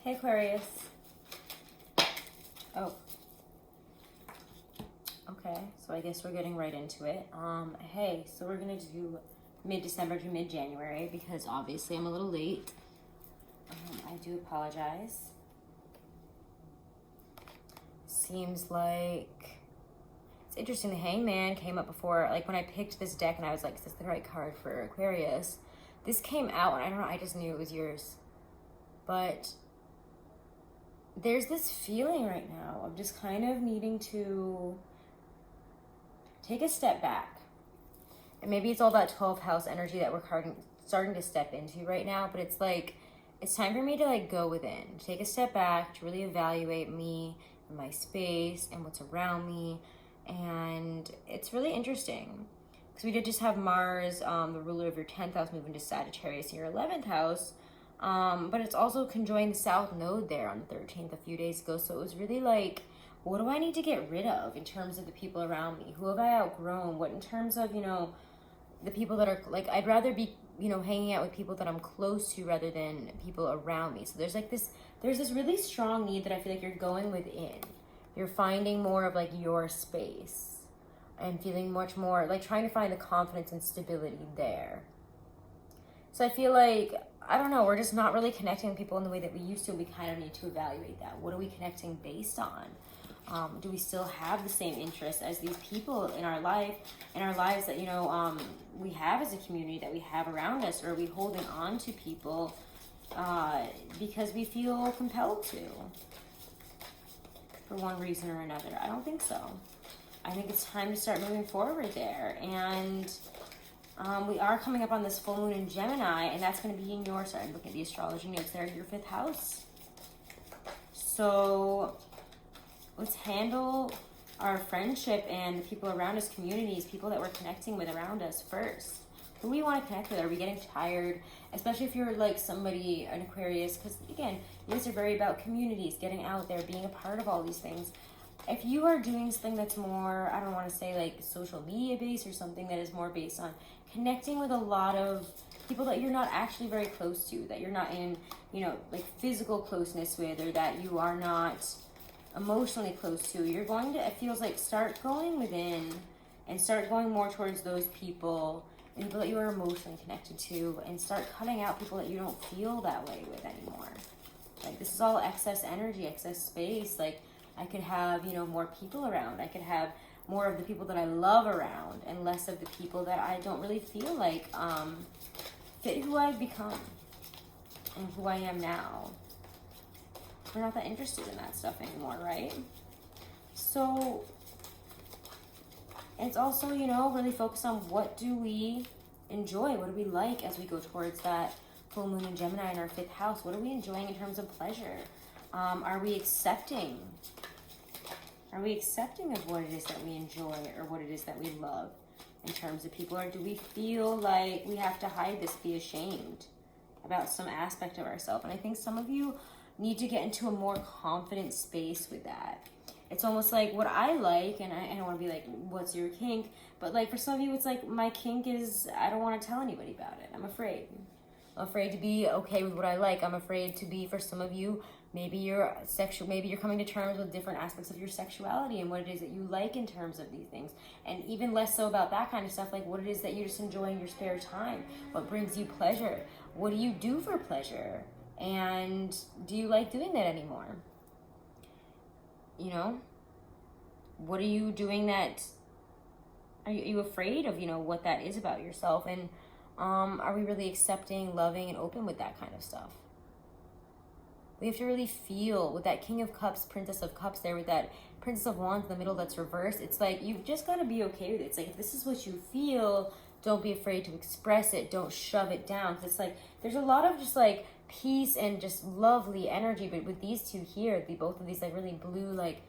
Hey Aquarius. Oh. Okay, so I guess we're getting right into it. Hey, so we're gonna do mid-December to mid-January because obviously I'm a little late. I do apologize. Seems like it's interesting. The Hangman came up before, like when I picked this deck and I was like, is this the right card for Aquarius? This came out and I don't know, I just knew it was yours. But there's this feeling right now of just kind of needing to take a step back. And maybe it's all that 12th house energy that we're starting to step into right now, but it's like, it's time for me to like go within, take a step back, to really evaluate me and my space and what's around me. And it's really interesting because we did just have Mars, the ruler of your 10th house, move into Sagittarius in your 11th house. But it's also conjoined the South Node there on the 13th a few days ago. So it was really like, what do I need to get rid of in terms of the people around me? Who have I outgrown? What in terms of, you know, the people that are like, I'd rather be, you know, hanging out with people that I'm close to rather than people around me. So there's like this, there's this really strong need that I feel like you're going within. You're finding more of like your space and feeling much more like trying to find the confidence and stability there. So I feel like, I don't know, we're just not really connecting with people in the way that we used to. We kind of need to evaluate that. What are we connecting based on? Do we still have the same interests as these people in our lives that, you know, we have as a community that we have around us? Or are we holding on to people because we feel compelled to for one reason or another? I don't think so. I think it's time to start moving forward there. And we are coming up on this full moon in Gemini, and that's going to be in your, sorry, I'm looking at the astrology notes there, your 5th house. So let's handle our friendship and the people around us, communities, people that we're connecting with around us first. Who we want to connect with? Are we getting tired? Especially if you're like somebody, an Aquarius, because again, you guys are very about communities, getting out there, being a part of all these things. If you are doing something that's more, I don't want to say like social media based or something that is more based on connecting with a lot of people that you're not actually very close to, that you're not in, you know, like physical closeness with, or that you are not emotionally close to, you're going to, it feels like, start going within and start going more towards those people and people that you are emotionally connected to, and start cutting out people that you don't feel that way with anymore. Like, this is all excess energy, excess space. Like, I could have, you know, more people around. I could have more of the people that I love around and less of the people that I don't really feel like fit who I've become and who I am now. We're not that interested in that stuff anymore, right? So it's also, you know, really focus on what do we enjoy? What do we like as we go towards that full moon in Gemini in our 5th house? What are we enjoying in terms of pleasure? Are we accepting? Are we accepting of what it is that we enjoy or what it is that we love in terms of people? Or do we feel like we have to hide this, be ashamed about some aspect of ourselves? And I think some of you need to get into a more confident space with that. It's almost like what I like, and I don't want to be like, what's your kink? But like for some of you, it's like my kink is, I don't want to tell anybody about it. I'm afraid. I'm afraid to be okay with what I like. I'm afraid to be, for some of you, maybe you're coming to terms with different aspects of your sexuality and what it is that you like in terms of these things. And even less so about that kind of stuff, like what it is that you just enjoy in your spare time. What brings you pleasure? What do you do for pleasure? And do you like doing that anymore? You know? What are you doing that, are you afraid of, you know, what that is about yourself? And are we really accepting, loving, and open with that kind of stuff? We have to really feel with that King of Cups, Princess of Cups there, with that Princess of Wands in the middle that's reversed. It's like, you've just got to be okay with it. It's like, if this is what you feel, don't be afraid to express it. Don't shove it down. It's like, there's a lot of just like peace and just lovely energy. But with these two here, both of these like really blue, like,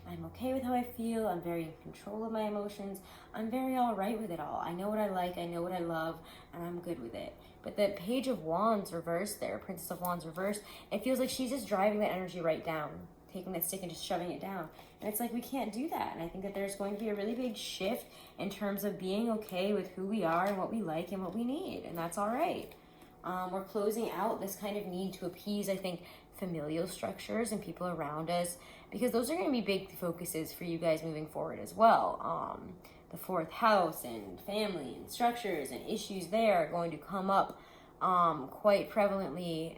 I'm okay with how I feel. I'm very in control of my emotions. I'm very all right with it all. I know what I like. I know what I love. And I'm good with it. But the Page of Wands reversed there, Princess of Wands reversed, it feels like she's just driving that energy right down, taking that stick and just shoving it down. And it's like, we can't do that. And I think that there's going to be a really big shift in terms of being okay with who we are and what we like and what we need. And that's all right. We're closing out this kind of need to appease, I think, familial structures and people around us, because those are going to be big focuses for you guys moving forward as well. The fourth house and family and structures and issues there are going to come up quite prevalently,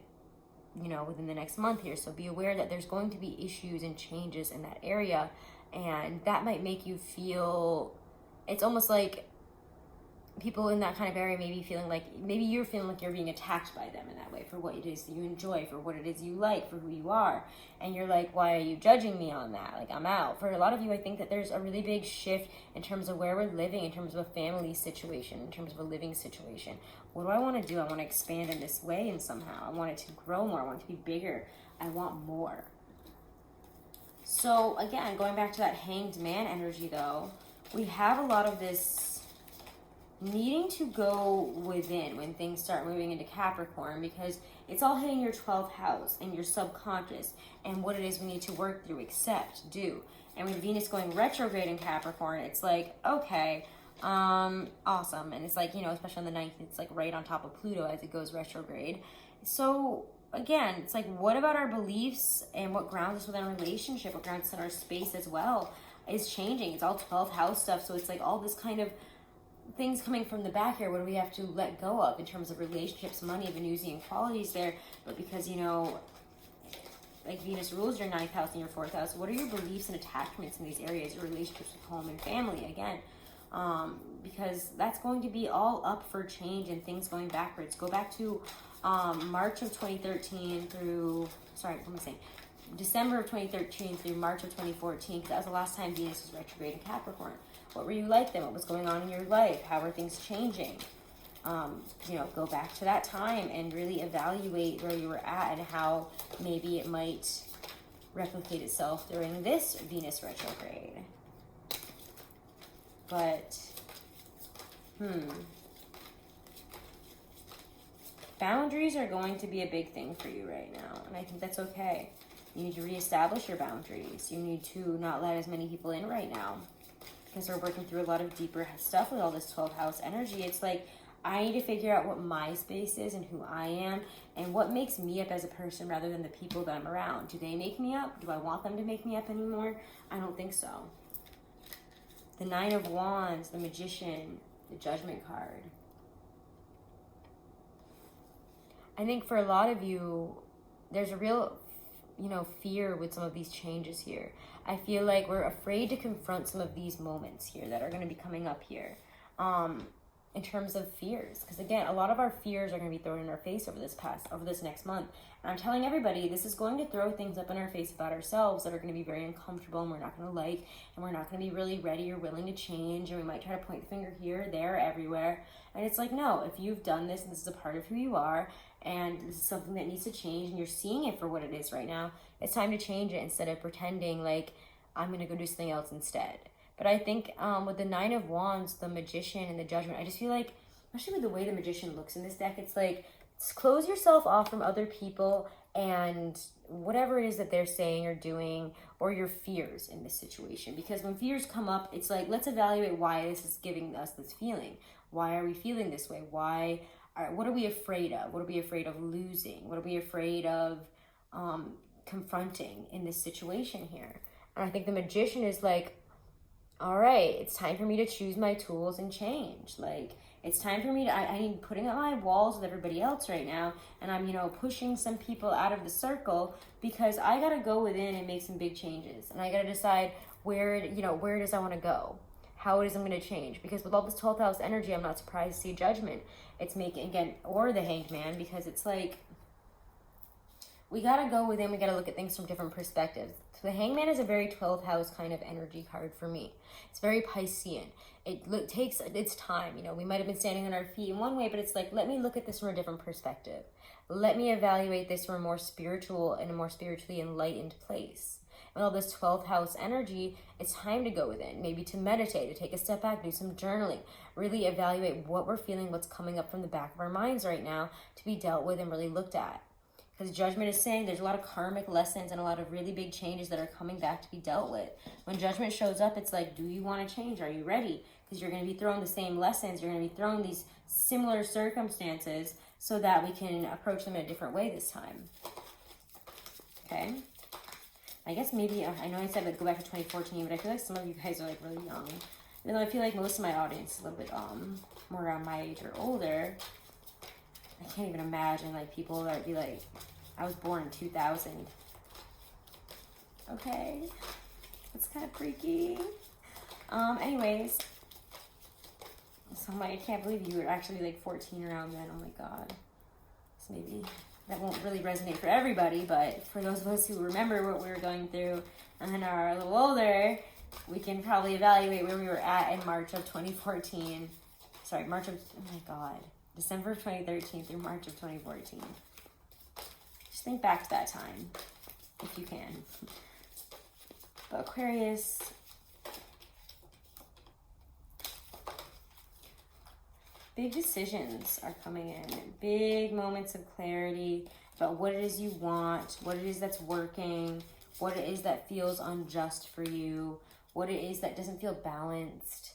you know, within the next month here. So be aware that there's going to be issues and changes in that area, and that might make you feel, it's almost like people in that kind of area maybe feeling like, maybe you're feeling like you're being attacked by them in that way for what it is that you enjoy, for what it is you like, for who you are. And you're like, why are you judging me on that? Like, I'm out. For a lot of you, I think that there's a really big shift in terms of where we're living, in terms of a family situation, in terms of a living situation. What do I want to do? I want to expand in this way, and somehow I want it to grow more. I want it to be bigger. I want more. So again, going back to that Hanged Man energy though, we have a lot of this needing to go within when things start moving into Capricorn, because it's all hitting your 12th house and your subconscious and what it is we need to work through, accept, do. And with Venus going retrograde in Capricorn, it's like, okay, awesome. And it's like, you know, especially on the 9th, it's like right on top of Pluto as it goes retrograde. So again, it's like, what about our beliefs and what grounds us within our relationship, what grounds us in our space as well is changing. It's all 12th house stuff. So it's like all this kind of things coming from the back here. What do we have to let go of in terms of relationships, money, Venusian qualities there? But because, you know, like Venus rules your 9th house and your 4th house, what are your beliefs and attachments in these areas, your relationships with home and family again? Because that's going to be all up for change and things going backwards. Go back to March of 2013 through, sorry, what am I saying? December of 2013 through March of 2014, because that was the last time Venus was retrograde in Capricorn. What were you like then? What was going on in your life? How are things changing? You know, go back to that time and really evaluate where you were at and how maybe it might replicate itself during this Venus retrograde. But, boundaries are going to be a big thing for you right now, and I think that's okay. You need to reestablish your boundaries. You need to not let as many people in right now, because we're working through a lot of deeper stuff with all this 12th house energy. It's like, I need to figure out what my space is and who I am and what makes me up as a person rather than the people that I'm around. Do they make me up? Do I want them to make me up anymore? I don't think so. The 9 of Wands, the Magician, the Judgment card. I think for a lot of you, there's a real, you know, fear with some of these changes here. I feel like we're afraid to confront some of these moments here that are going to be coming up here in terms of fears. Because again, a lot of our fears are going to be thrown in our face over this next month. And I'm telling everybody, this is going to throw things up in our face about ourselves that are going to be very uncomfortable and we're not going to like, and we're not going to be really ready or willing to change. And we might try to point the finger here, there, everywhere. And it's like, no, if you've done this and this is a part of who you are, and this is something that needs to change and you're seeing it for what it is right now, it's time to change it instead of pretending like I'm going to go do something else instead. But I think with the 9 of Wands, the Magician, and the Judgment, I just feel like, especially with the way the Magician looks in this deck, it's like, close yourself off from other people and whatever it is that they're saying or doing, or your fears in this situation. Because when fears come up, it's like, let's evaluate why this is giving us this feeling. Why are we feeling this way? What are we afraid of? What are we afraid of losing? What are we afraid of confronting in this situation here? And I think the Magician is like, all right, it's time for me to choose my tools and change. Like, it's time for me to, I need putting up my walls with everybody else right now. And I'm, you know, pushing some people out of the circle because I got to go within and make some big changes. And I got to decide where it is I want to go. How it is I'm going to change. Because with all this 12th house energy, I'm not surprised to see Judgment. It's making, again, or the Hanged Man, because it's like, we got to go within, we got to look at things from different perspectives. So the Hanged Man is a very 12th house kind of energy card for me. It's very Piscean. It takes its time. You know, we might have been standing on our feet in one way, but it's like, let me look at this from a different perspective. Let me evaluate this from a more spiritual and a more spiritually enlightened place. And all this 12th house energy, it's time to go within, maybe to meditate, to take a step back, do some journaling, really evaluate what we're feeling, what's coming up from the back of our minds right now to be dealt with and really looked at. Because Judgment is saying there's a lot of karmic lessons and a lot of really big changes that are coming back to be dealt with. When Judgment shows up, it's like, do you want to change? Are you ready? Because you're going to be thrown the same lessons. You're going to be thrown these similar circumstances. so that we can approach them in a different way this time. Okay? I guess maybe, I know I said I'd go back to 2014, but I feel like some of you guys are like really young. Even though I feel like most of my audience is a little bit more around my age or older. I can't even imagine like people that would be like, I was born in 2000. Okay, that's kind of freaky. Anyways, so I can't believe you were actually like 14 around then. Oh my god. So maybe that won't really resonate for everybody, but for those of us who remember what we were going through and are a little older, we can probably evaluate where we were at in March of 2014. Sorry, December of 2013 through March of 2014. Just think back to that time, if you can. But Aquarius, big decisions are coming in. Big moments of clarity about what it is you want, what it is that's working, what it is that feels unjust for you, what it is that doesn't feel balanced.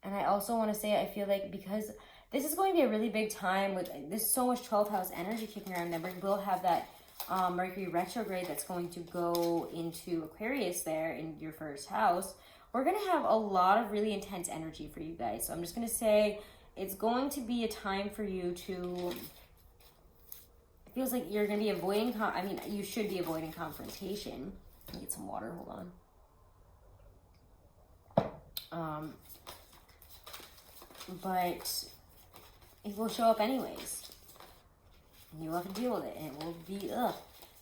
And I also want to say, I feel like because this is going to be a really big time with, there's so much 12th house energy kicking around that we will have that Mercury retrograde that's going to go into Aquarius there in your first house. We're going to have a lot of really intense energy for you guys. So I'm just going to say it's going to be a time for you to, it feels like you're going to be avoiding, you should be avoiding confrontation. Let me get some water, hold on. But it will show up anyways. And you'll have to deal with it, and it will be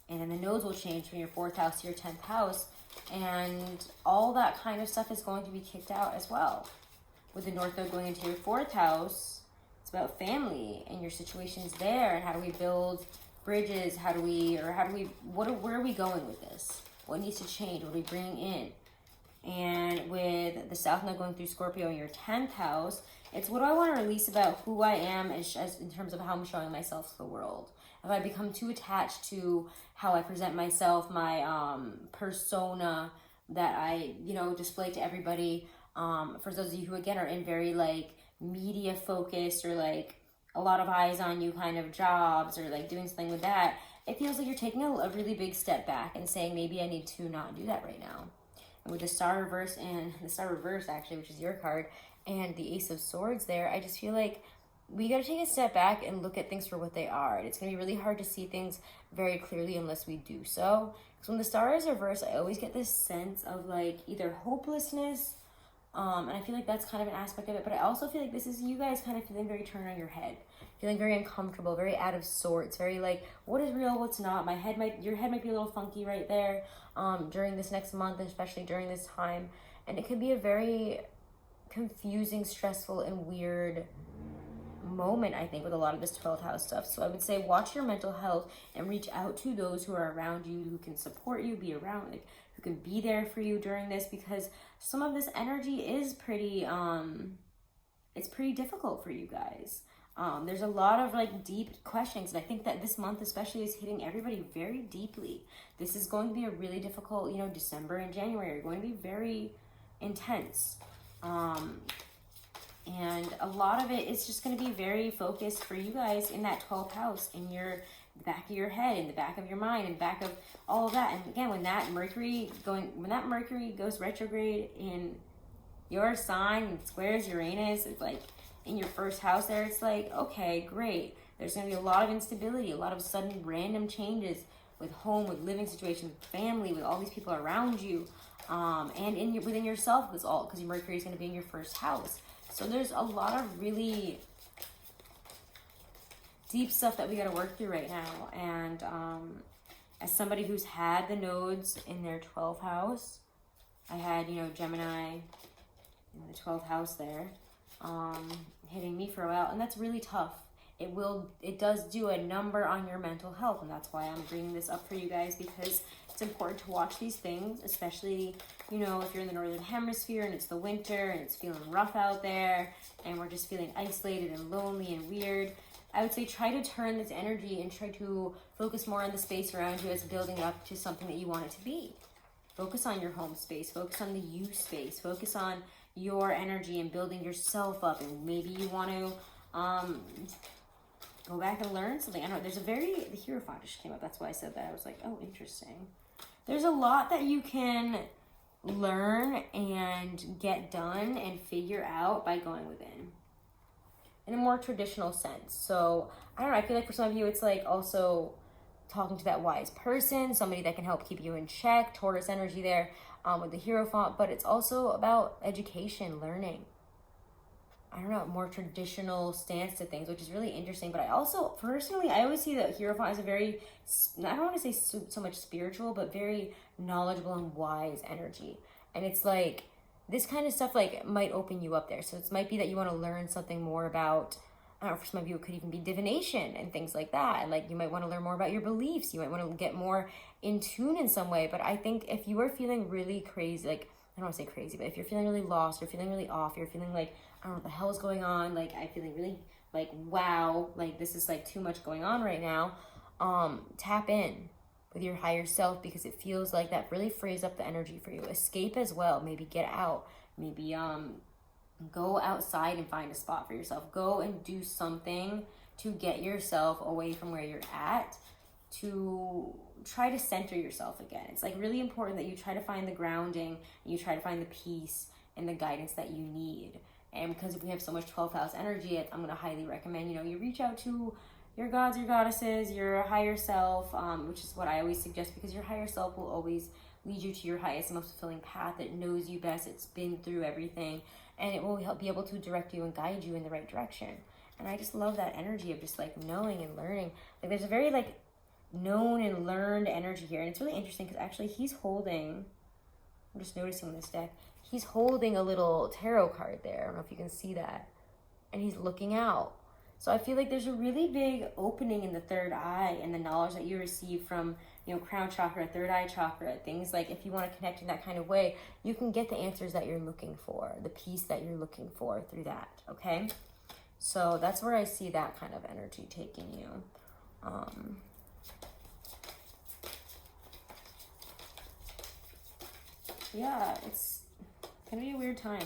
and then the nodes will change from your 4th house to your 10th house, and all that kind of stuff is going to be kicked out as well. With the North Node going into your 4th house, it's about family and your situations there, and how do we build bridges? Where are we going with this? What needs to change? What are we bringing in? And with the South Node going through Scorpio in your 10th house, it's what do I want to release about who I am as in terms of how I'm showing myself to the world. If I become too attached to how I present myself, my persona that I, display to everybody, for those of you who, again, are in very, like, media focused or, like, a lot of eyes on you kind of jobs or, like, doing something with that, it feels like you're taking a really big step back and saying, maybe I need to not do that right now. And with the Star Reverse and the Star Reverse, actually, which is your card, and the Ace of Swords there, I just feel like we got to take a step back and look at things for what they are. And it's going to be really hard to see things very clearly unless we do so. Because when the Star is reversed, I always get this sense of, like, either hopelessness, and I feel like that's kind of an aspect of it, but I also feel like this is you guys kind of feeling very turned on your head, feeling very uncomfortable, very out of sorts, very like, what is real, what's not? Your head might be a little funky right there during this next month, especially during this time. And it could be a very confusing, stressful, and weird moment, I think, with a lot of this 12th house stuff. So I would say watch your mental health and reach out to those who are around you, who can support you, be around, like, who can be there for you during this, because some of this energy is pretty, it's pretty difficult for you guys. There's a lot of, like, deep questions, and I think that this month especially is hitting everybody very deeply. This is going to be a really difficult, December and January are going to be very intense. And a lot of it is just going to be very focused for you guys in that 12th house, in the back of your head, in the back of your mind, in the back of all of that. And again, when that Mercury goes retrograde in your sign and squares Uranus, it's like in your first house there, it's like, okay, great. There's going to be a lot of instability, a lot of sudden random changes with home, with living situations, with family, with all these people around you, and within yourself, because your Mercury is going to be in your first house. So there's a lot of really deep stuff that we got to work through right now. And as somebody who's had the nodes in their 12th house, I had, Gemini in the 12th house there, hitting me for a while. And that's really tough. It does do a number on your mental health. And that's why I'm bringing this up for you guys, because it's important to watch these things, especially, if you're in the Northern Hemisphere and it's the winter and it's feeling rough out there and we're just feeling isolated and lonely and weird. I would say try to turn this energy and try to focus more on the space around you as building up to something that you want it to be. Focus on your home space. Focus on the you space. Focus on your energy and building yourself up. And maybe you want to go back and learn something. I don't know, the Hierophant just came up. That's why I said that. I was like, oh, interesting. There's a lot that you can learn and get done and figure out by going within in a more traditional sense. So I don't know, I feel like for some of you it's like also talking to that wise person, somebody that can help keep you in check, Taurus energy there with the Hierophant, but it's also about education, learning. I don't know, more traditional stance to things, which is really interesting. But I also, personally, I always see that Hierophant as a very, I don't want to say so much spiritual, but very knowledgeable and wise energy. And it's like, this kind of stuff like might open you up there. So it might be that you want to learn something more about, I don't know, for some of you it could even be divination and things like that. And like you might want to learn more about your beliefs. You might want to get more in tune in some way. But I think if you are feeling really crazy, like, I don't want to say crazy, but if you're feeling really lost, you're feeling really off, you're feeling like, I don't know what the hell is going on, like I'm feeling really like, wow, like this is like too much going on right now, tap in with your higher self, because it feels like that really frees up the energy for you. Escape as well, maybe get out, maybe go outside and find a spot for yourself. Go and do something to get yourself away from where you're at, to try to center yourself again. It's like really important that you try to find the grounding, and you try to find the peace and the guidance that you need. And because if we have so much 12th house energy, I'm going to highly recommend, you reach out to your gods, your goddesses, your higher self, which is what I always suggest, because your higher self will always lead you to your highest and most fulfilling path. It knows you best. It's been through everything, and it will help be able to direct you and guide you in the right direction. And I just love that energy of just like knowing and learning. Like there's a very like known and learned energy here. And it's really interesting because actually he's holding, I'm just noticing this deck, he's holding a little tarot card there. I don't know if you can see that. And he's looking out. So I feel like there's a really big opening in the third eye and the knowledge that you receive from, crown chakra, third eye chakra, things like if you want to connect in that kind of way, you can get the answers that you're looking for, the peace that you're looking for through that, okay? So that's where I see that kind of energy taking you. Yeah, it's gonna be a weird time.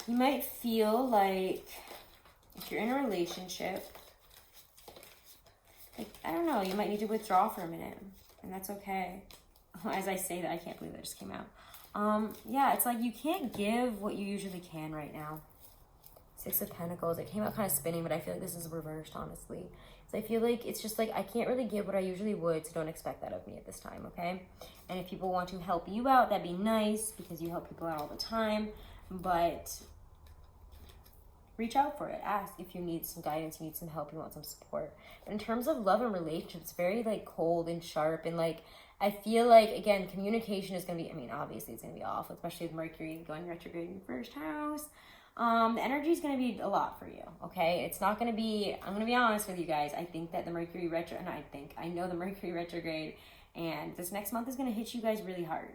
You might feel like if you're in a relationship, like, I don't know, you might need to withdraw for a minute, and that's okay. As I say that, I can't believe that just came out. Yeah, it's like you can't give what you usually can right now. Six of Pentacles, it came out kind of spinning, but I feel like this is reversed, honestly. So I feel like it's just like I can't really give what I usually would, so don't expect that of me at this time, okay? And if people want to help you out, that'd be nice, because you help people out all the time, but reach out for it. Ask if you need some guidance, you need some help, you want some support. But in terms of love and relationships, it's very like cold and sharp, and like I feel like, again, communication is going to be, obviously it's going to be off, especially with Mercury going retrograde in your first house. The energy is going to be a lot for you, okay? It's not going to be, I'm going to be honest with you guys, I think that the Mercury I know the Mercury retrograde and this next month is going to hit you guys really hard.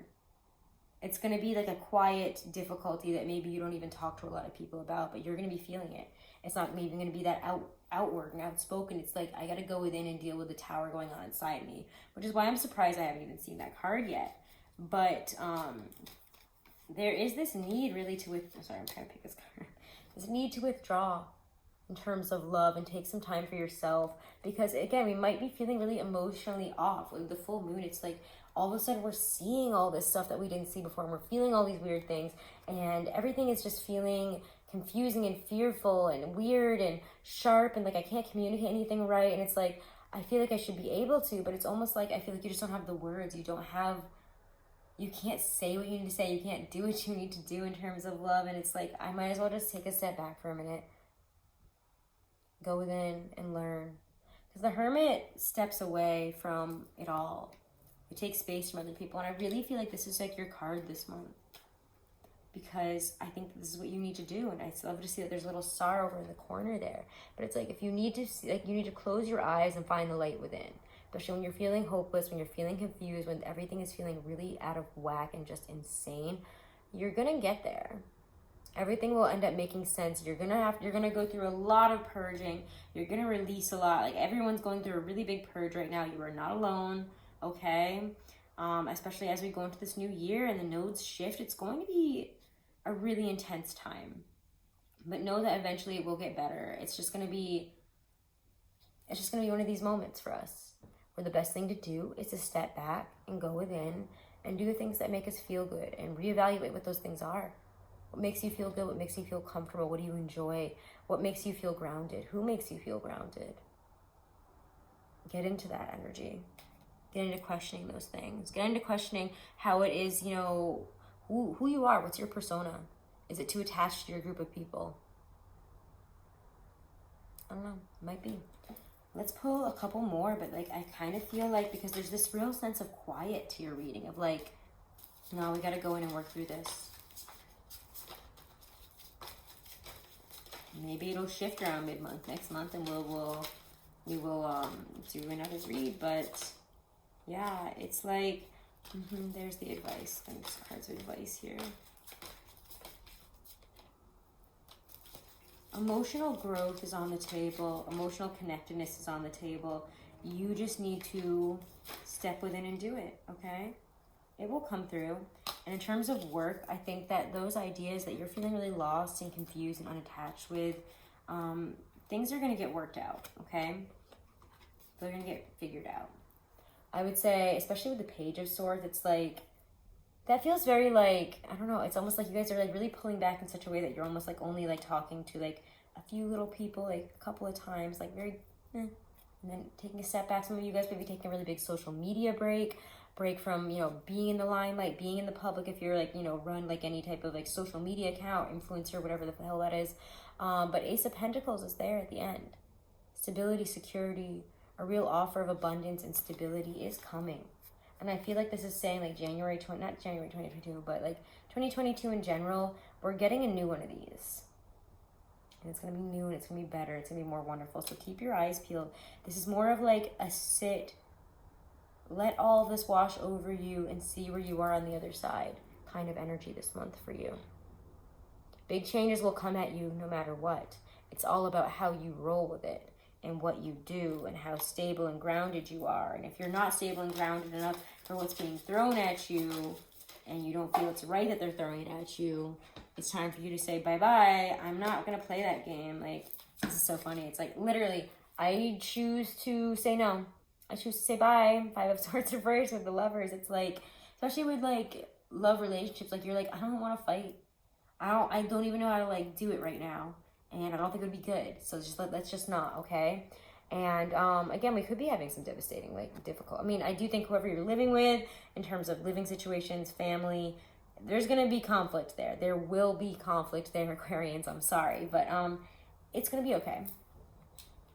It's going to be like a quiet difficulty that maybe you don't even talk to a lot of people about, but you're going to be feeling it. It's not even going to be that outward and outspoken. It's like, I got to go within and deal with the tower going on inside me, which is why I'm surprised I haven't even seen that card yet. But, there is this need really to sorry, I'm trying to pick this card. This need to withdraw in terms of love and take some time for yourself, because again, we might be feeling really emotionally off. With the full moon, it's like all of a sudden we're seeing all this stuff that we didn't see before, and we're feeling all these weird things, and everything is just feeling confusing and fearful and weird and sharp, and like I can't communicate anything right, and it's like I feel like I should be able to, but it's almost like I feel like you just don't have the words. You can't say what you need to say. You can't do what you need to do in terms of love. And it's like, I might as well just take a step back for a minute. Go within and learn. Because the Hermit steps away from it all. You take space from other people. And I really feel like this is like your card this month. Because I think this is what you need to do. And I love to see that there's a little star over in the corner there. But it's like, if you need to you need to close your eyes and find the light within. Especially when you're feeling hopeless, when you're feeling confused, when everything is feeling really out of whack and just insane, you're gonna get there. Everything will end up making sense. You're gonna go through a lot of purging. You're gonna release a lot. Like everyone's going through a really big purge right now. You are not alone, okay? Especially as we go into this new year and the nodes shift, it's going to be a really intense time. But know that eventually it will get better. It's just going to be one of these moments for us where the best thing to do is to step back and go within and do the things that make us feel good and reevaluate what those things are. What makes you feel good? What makes you feel comfortable? What do you enjoy? What makes you feel grounded? Who makes you feel grounded? Get into that energy. Get into questioning those things. Get into questioning how it is, you know, who you are. What's your persona? Is it too attached to your group of people? I don't know. Might be. Let's pull a couple more, but like I kind of feel like, because there's this real sense of quiet to your reading of like, no, we got to go in and work through this. Maybe it'll shift around mid-month next month, and we will do another read. But yeah, it's like there's the advice. There's cards of advice here. Emotional growth is on the table. Emotional connectedness is on the table. You just need to step within and do it, okay? It will come through. And in terms of work, I think that those ideas that you're feeling really lost and confused and unattached with, things are going to get worked out, okay? They're going to get figured out. I would say, especially with the Page of Swords, it's like, that feels very like, I don't know, it's almost like you guys are like really pulling back in such a way that you're almost like only like talking to like a few little people like a couple of times, like very, and then taking a step back. Some of you guys maybe taking a really big social media break from, you know, being in the limelight, being in the public if you're like, you know, run like any type of like social media account, influencer, whatever the hell that is. But Ace of Pentacles is there at the end. Stability, security, a real offer of abundance and stability is coming. And I feel like this is saying like not January 2022, but like 2022 in general, we're getting a new one of these. And it's going to be new and it's going to be better. It's going to be more wonderful. So keep your eyes peeled. This is more of like a sit, let all of this wash over you and see where you are on the other side kind of energy this month for you. Big changes will come at you no matter what. It's all about how you roll with it and what you do and how stable and grounded you are. And if you're not stable and grounded enough for what's being thrown at you and you don't feel it's right that they're throwing it at you, it's time for you to say, bye-bye. I'm not going to play that game. Like, this is so funny. It's like, literally, I choose to say no. I choose to say bye. Five of Swords reversed with the Lovers. It's like, especially with like love relationships, like you're like, I don't want to fight. I don't even know how to like do it right now. And I don't think it would be good. So just let's just not, okay? And again, we could be having some devastating, like difficult. I mean, I do think whoever you're living with, in terms of living situations, family, there's going to be conflict there. There will be conflict there, Aquarians. I'm sorry. But it's going to be okay.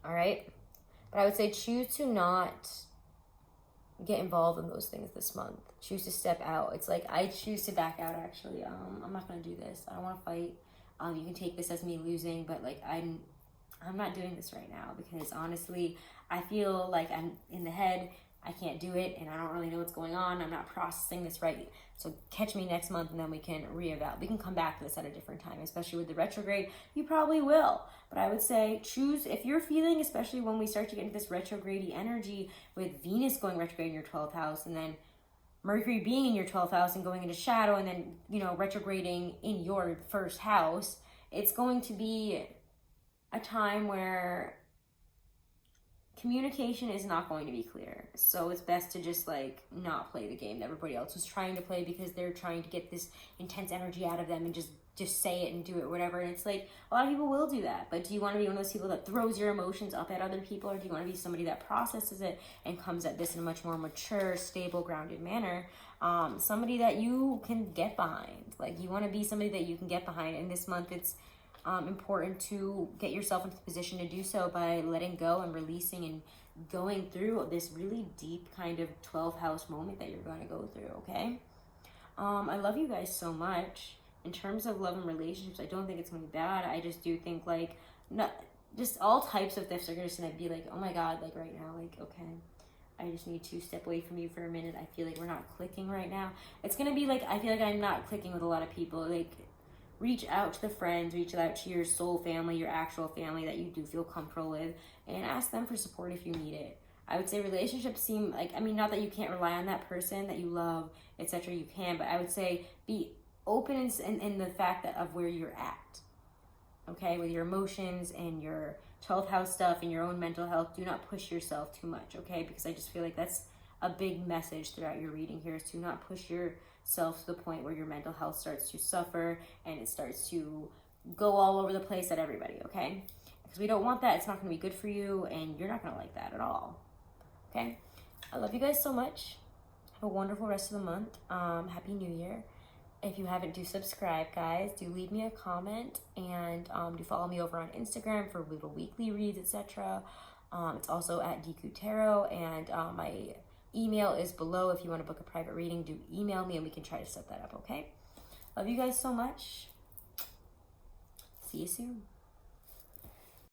All right? But I would say choose to not get involved in those things this month. Choose to step out. It's like I choose to back out, actually. I'm not going to do this. I don't want to fight. You can take this as me losing, but like I'm not doing this right now because honestly, I feel like I'm in the head. I can't do it, and I don't really know what's going on. I'm not processing this right. So catch me next month, and then we can reevaluate. We can come back to this at a different time, especially with the retrograde. You probably will, but I would say choose if you're feeling, especially when we start to get into this retrograde energy with Venus going retrograde in your 12th house, and then Mercury being in your 12th house and going into shadow, and then, you know, retrograding in your first house. It's going to be a time where communication is not going to be clear. So it's best to just like not play the game that everybody else is trying to play because they're trying to get this intense energy out of them and just say it and do it, whatever. And it's like, a lot of people will do that. But do you want to be one of those people that throws your emotions up at other people? Or do you want to be somebody that processes it and comes at this in a much more mature, stable, grounded manner? Somebody that you can get behind. Like, you want to be somebody that you can get behind. And this month, it's important to get yourself into the position to do so by letting go and releasing and going through this really deep kind of 12th house moment that you're going to go through, okay? I love you guys so much. In terms of love and relationships, I don't think it's going to be bad. I just do think, like, just all types of things are just going to be like, oh my God, like right now, like, okay, I just need to step away from you for a minute. I feel like we're not clicking right now. It's going to be like, I feel like I'm not clicking with a lot of people. Like, reach out to the friends, reach out to your soul family, your actual family that you do feel comfortable with, and ask them for support if you need it. I would say relationships seem like, I mean, not that you can't rely on that person that you love, etc. You can, but I would say be open in the fact that of where you're at, okay, with your emotions and your 12th house stuff and your own mental health. Do not push yourself too much, okay? Because I just feel like that's a big message throughout your reading here, is to not push yourself to the point where your mental health starts to suffer and it starts to go all over the place at everybody, okay? Because we don't want that. It's not going to be good for you, and you're not going to like that at all, okay? I love you guys so much. Have a wonderful rest of the month. Happy New Year. If you haven't, do subscribe, guys. Do leave me a comment, and do follow me over on Instagram for little weekly reads, etc. It's also at DQ Tarot, and my email is below. If you want to book a private reading, do email me, and we can try to set that up, okay? Love you guys so much. See you soon.